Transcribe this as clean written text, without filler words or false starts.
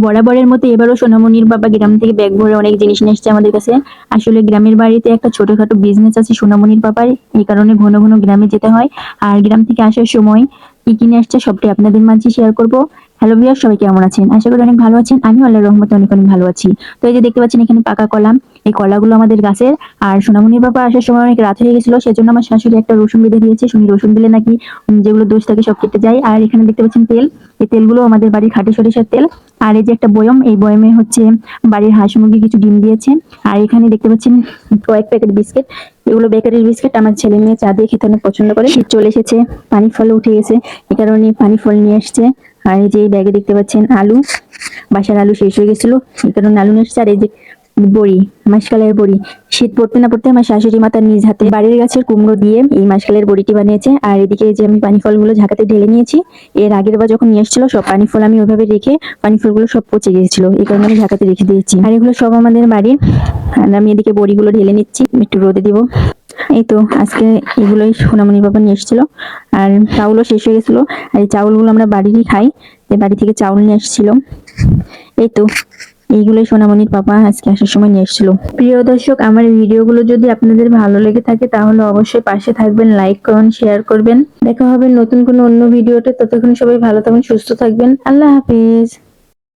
বরাবরের মতো এবারও সোনামণির বাবা গ্রাম থেকে ব্যাগ ভরে অনেক জিনিস নিয়ে এসেছে আমাদের কাছে। আসলে গ্রামের বাড়িতে একটা ছোটখাটো বিজনেস আছে সোনামণির বাবার, এই কারণে ঘন ঘন গ্রামে যেতে হয়। আর গ্রাম থেকে আসার সময় কি কিনে আসছে সবটাই আপনাদের মাঝে শেয়ার করব। হ্যালো ভিউয়ার, সবাই কেমন আছেন? আশা করি অনেক ভালো আছেন। আমি আল্লাহর রহমতে অনেক অনেক ভালো আছি। তো এই যে দেখতে পাচ্ছেন এখানে পাকা কলা, এই কলাগুলো আমাদের গাছের। আর সোনামণির বাবা আসার সময় অনেক রাত হয়ে গেছিল, সেজন্য আমার শাশুড়ি একটা রসুন বেঁধে দিয়েছে। শুনি রসুন দিলে নাকি যেগুলো দোষ থাকে সব কেটে যায়। আর এখানে দেখতে পাচ্ছেন তেল, এই তেলগুলো আমাদের বাড়ির খাঁটি সরিষার তেল। আর এই যে একটা বয়ম, এই বয়মে হচ্ছে বাড়ির হাঁস মুরগি কিছু ডিম দিয়েছে। আর এখানে দেখতে পাচ্ছেন কয়েক প্যাকেট বিস্কিট, এগুলো বেকারির বিস্কিট। আমার ছেলে মেয়ে চা দিয়ে খেতে অনেক পছন্দ করে। শীত চলে এসেছে, পানি ফল উঠে গেছে, এই কারণে পানি ফল নিয়ে এসছে। আর এই যে এই ব্যাগে দেখতে পাচ্ছেন আলু, বাসার আলু শেষ হয়ে গেছিল, এই কারণে আলু নিয়ে এসছে। আর এই যে বড়ি, মাসকালের বড়ি, শীত পড়তে না পড়তে আমার শাশুড়ি মাতার নিজ হাতে বাড়ির গাছের কুমড়ো দিয়ে এই মাসকালের বড়িটি বানিয়েছে। আর এদিকে যে আমি পানি ফলগুলো ঝাঁকাতে ঢেলে নিয়েছি। এর আগের বার যখন নিয়ে এসেছিল সব পানি ফল আমি ওইভাবে রেখে পানি ফলগুলো সব পচে গিয়েছিল, এই কারণে আমি ঝাঁকাতে রেখে দিয়েছি। আর এগুলো সব আমাদের বাড়ির। আর আমি এদিকে বড়িগুলো ঢেলে নিচ্ছি, একটু রোদে দিব। এই তো আজকে এগুলোই সোনামণি বাবা নিয়ে এসেছিল। আর চাউলও শেষ হয়ে গেছিল। আর এই চাউলগুলো আমরা বাড়িরই খাই, বাড়ি থেকে চাউল নিয়ে এসেছিল। এই তো এইগুলোই সোনামণির পাপা আজকে আসার সময় নিয়ে এসেছিল। প্রিয় দর্শক, আমার ভিডিওগুলো যদি আপনাদের ভালো লেগে থাকে তাহলে অবশ্যই পাশে থাকবেন, লাইক করুন, শেয়ার করবেন। দেখা হবে নতুন কোনো অন্য ভিডিওতে। ততক্ষণ সবাই ভালো থাকবেন, সুস্থ থাকবেন। আল্লাহ হাফিজ।